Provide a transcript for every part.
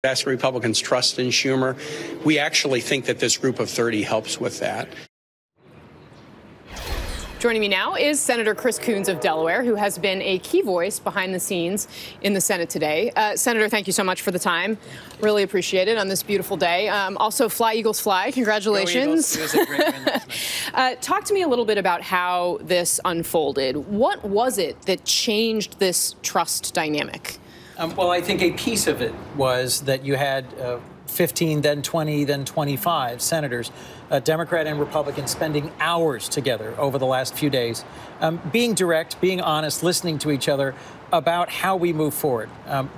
Ask Republicans' trust in Schumer. We actually think that this group of 30 helps with that. Joining me now is Senator Chris Coons of Delaware, who has been a key voice behind the scenes in the Senate today. Senator, thank you so much for the time. Really appreciate it on this beautiful day. Also, Fly, Eagles, Fly. Congratulations. Go Eagles. It was a great win last night. Talk to me a little bit about how this unfolded. What was it that changed this trust dynamic? Well, I think a piece of it was that you had 15, then 20, then 25 senators, Democrat and Republican, spending hours together over the last few days, being direct, being honest, listening to each other about how we move forward.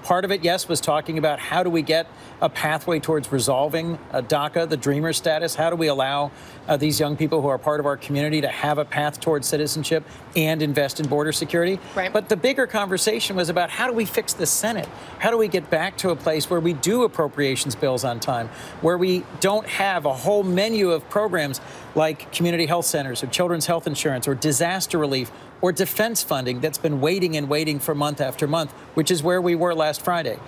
Part of it, yes, was talking about how do we get a pathway towards resolving DACA, the dreamer status? How do we allow these young people who are part of our community to have a path towards citizenship and invest in border security? Right. But the bigger conversation was about how do we fix the Senate? How do we get back to a place where we do appropriations bills on time, where we don't have a whole menu of programs like community health centers or children's health insurance or disaster relief or defense funding that's been waiting and waiting for month after month, which is where we were last Friday.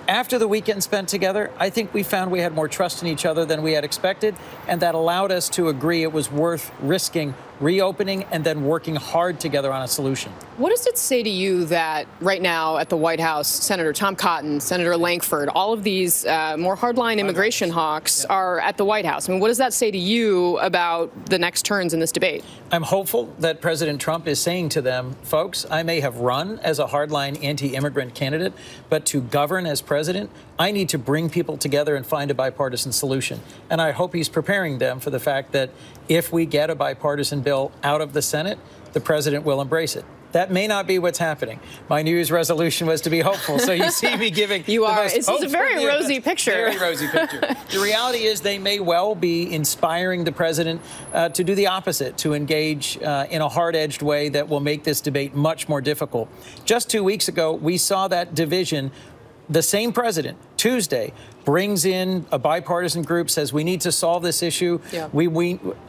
After the weekend spent together, I think we found we had more trust in each other than we had expected, and that allowed us to agree it was worth risking reopening and then working hard together on a solution. What does it say to you that right now at the White House, Senator Tom Cotton, Senator Lankford, all of these more hardline immigration hawks are at the White House? I mean, what does that say to you about the next turns in this debate? I'm hopeful that President Trump is saying to them, folks, I may have run as a hardline anti-immigrant candidate, but to govern as president, I need to bring people together and find a bipartisan solution. And I hope he's preparing them for the fact that if we get a bipartisan bill out of the Senate, the president will embrace it. That may not be what's happening. My New Year's resolution was to be hopeful. So you see me giving you the are. most This is a very rosy picture. Very rosy picture. The reality is they may well be inspiring the president to do the opposite, to engage in a hard-edged way that will make this debate much more difficult. Just 2 weeks ago, we saw that division. The same president, Tuesday, brings in a bipartisan group, says we need to solve this issue. Yeah.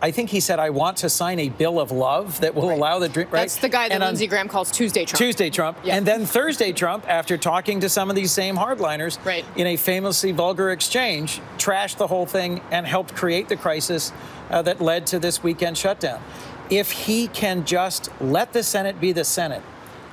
I think he said, I want to sign a bill of love that will allow the drink. Right? That's the guy that Lindsey Graham calls Tuesday Trump. Tuesday Trump. Yeah. And then Thursday Trump, after talking to some of these same hardliners in a famously vulgar exchange, trashed the whole thing and helped create the crisis that led to this weekend shutdown. If he can just let the Senate be the Senate,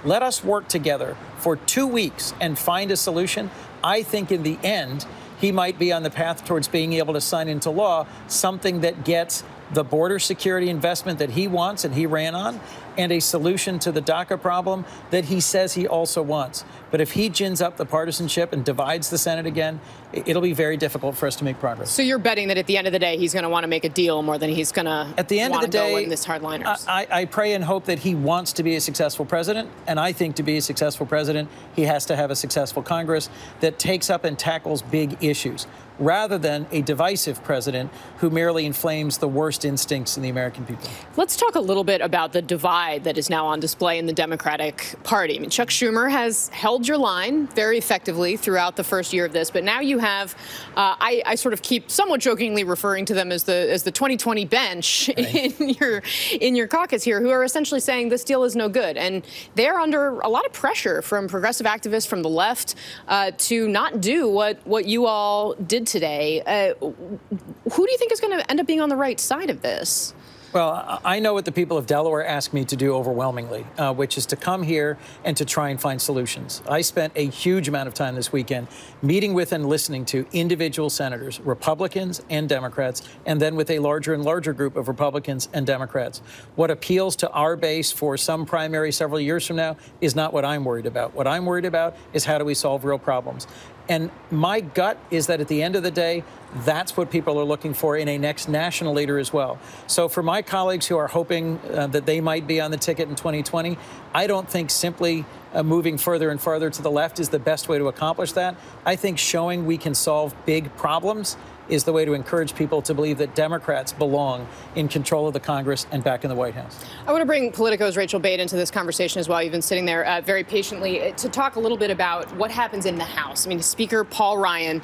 let us work together for 2 weeks and find a solution, I think in the end, he might be on the path towards being able to sign into law something that gets the border security investment that he wants and he ran on, and a solution to the DACA problem that he says he also wants. But if he gins up the partisanship and divides the Senate again, it'll be very difficult for us to make progress. So you're betting that at the end of the day, he's going to want to make a deal more than he's going to at the end of the day, in this hardliners. I pray and hope that he wants to be a successful president, and I think to be a successful president, he has to have a successful Congress that takes up and tackles big issues, rather than a divisive president who merely inflames the worst instincts in the American people. Let's talk a little bit about the divide that is now on display in the Democratic Party. I mean, Chuck Schumer has held your line very effectively throughout the first year of this, but now you have, I sort of keep somewhat jokingly referring to them as the 2020 bench in your caucus here, who are essentially saying this deal is no good. And they're under a lot of pressure from progressive activists from the left to not do what you all did today. Who do you think is going to end up being on the right side of this? Well, I know what the people of Delaware asked me to do overwhelmingly, which is to come here and to try and find solutions. I spent a huge amount of time this weekend meeting with and listening to individual senators, Republicans and Democrats, and then with a larger and larger group of Republicans and Democrats. What appeals to our base for some primary several years from now is not what I'm worried about. What I'm worried about is how do we solve real problems. And my gut is that at the end of the day, that's what people are looking for in a next national leader as well. So for my colleagues who are hoping that they might be on the ticket in 2020, I don't think simply moving further and further to the left is the best way to accomplish that. I think showing we can solve big problems is the way to encourage people to believe that Democrats belong in control of the Congress and back in the White House. I want to bring Politico's Rachel Bate into this conversation as well. You've been sitting there very patiently to talk a little bit about what happens in the House. I mean, Speaker Paul Ryan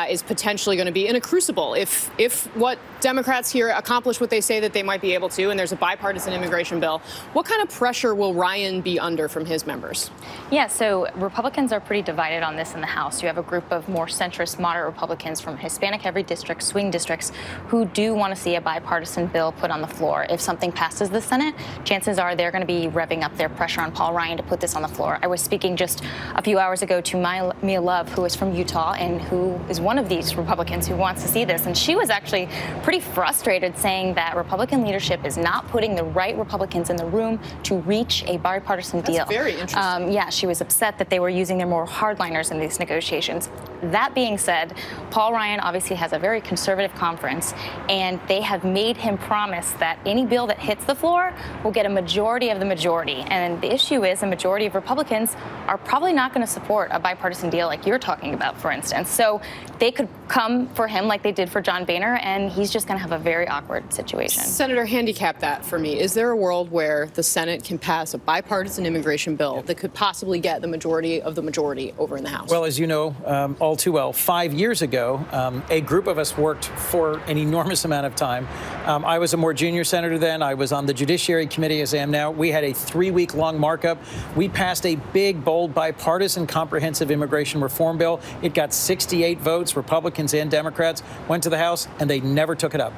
is potentially going to be in a crucible if what Democrats here accomplish what they say that they might be able to, and there's a bipartisan immigration bill. What kind of pressure will Ryan be under from his members? Yeah, so Republicans are pretty divided on this in the House. You have a group of more centrist, moderate Republicans from Hispanic heavy districts, swing districts, who do want to see a bipartisan bill put on the floor. If something passes the Senate, chances are they're going to be revving up their pressure on Paul Ryan to put this on the floor. I was speaking just a few hours ago to Mia Love, who is from Utah and who is one of these Republicans who wants to see this. And she was actually pretty frustrated, saying that Republican leadership is not putting the right Republicans in the room to reach a bipartisan deal. That's very interesting. Yeah, she was upset that they were using their more hardliners in these negotiations. That being said, Paul Ryan obviously has a very conservative conference, and they have made him promise that any bill that hits the floor will get a majority of the majority. And the issue is a majority of Republicans are probably not going to support a bipartisan deal like you're talking about, for instance. So they could come for him like they did for John Boehner, and he's just going to have a very awkward situation. Senator, handicap that for me. Is there a world where the Senate can pass a bipartisan immigration bill that could possibly get the majority of the majority over in the House? Well, as you know all too well, 5 years ago, a group of us worked for an enormous amount of time. I was a more junior senator then. I was on the Judiciary Committee, as I am now. We had a 3-week-long markup. We passed a big, bold, bipartisan, comprehensive immigration reform bill. It got 68 votes, Republicans and Democrats, went to the House, and they never took it up.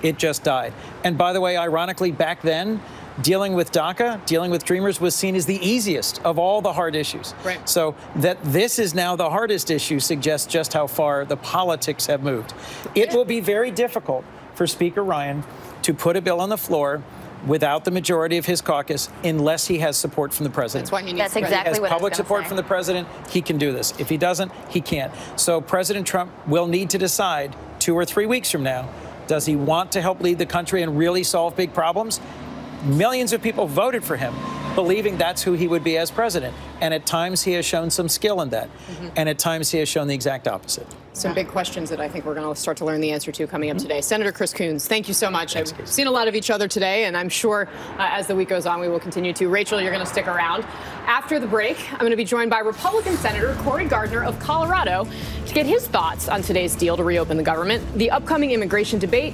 It just died. And by the way, ironically, back then, dealing with DACA, dealing with Dreamers was seen as the easiest of all the hard issues. Right. So that this is now the hardest issue suggests just how far the politics have moved. It will be very difficult for Speaker Ryan to put a bill on the floor without the majority of his caucus unless he has support from the president. That's why he needs That's exactly he has what public I was support say. from the president, he can do this. If he doesn't, he can't. So President Trump will need to decide 2 or 3 weeks from now, does he want to help lead the country and really solve big problems? Millions of people voted for him, believing that's who he would be as president. And at times he has shown some skill in that. And at times he has shown the exact opposite. Some big questions that I think we're going to start to learn the answer to coming up today. Senator Chris Coons, thank you so much. Thanks, I've seen a lot of each other today, and I'm sure as the week goes on, we will continue to. Rachel, you're going to stick around. After the break, I'm going to be joined by Republican Senator Cory Gardner of Colorado to get his thoughts on today's deal to reopen the government, the upcoming immigration debate,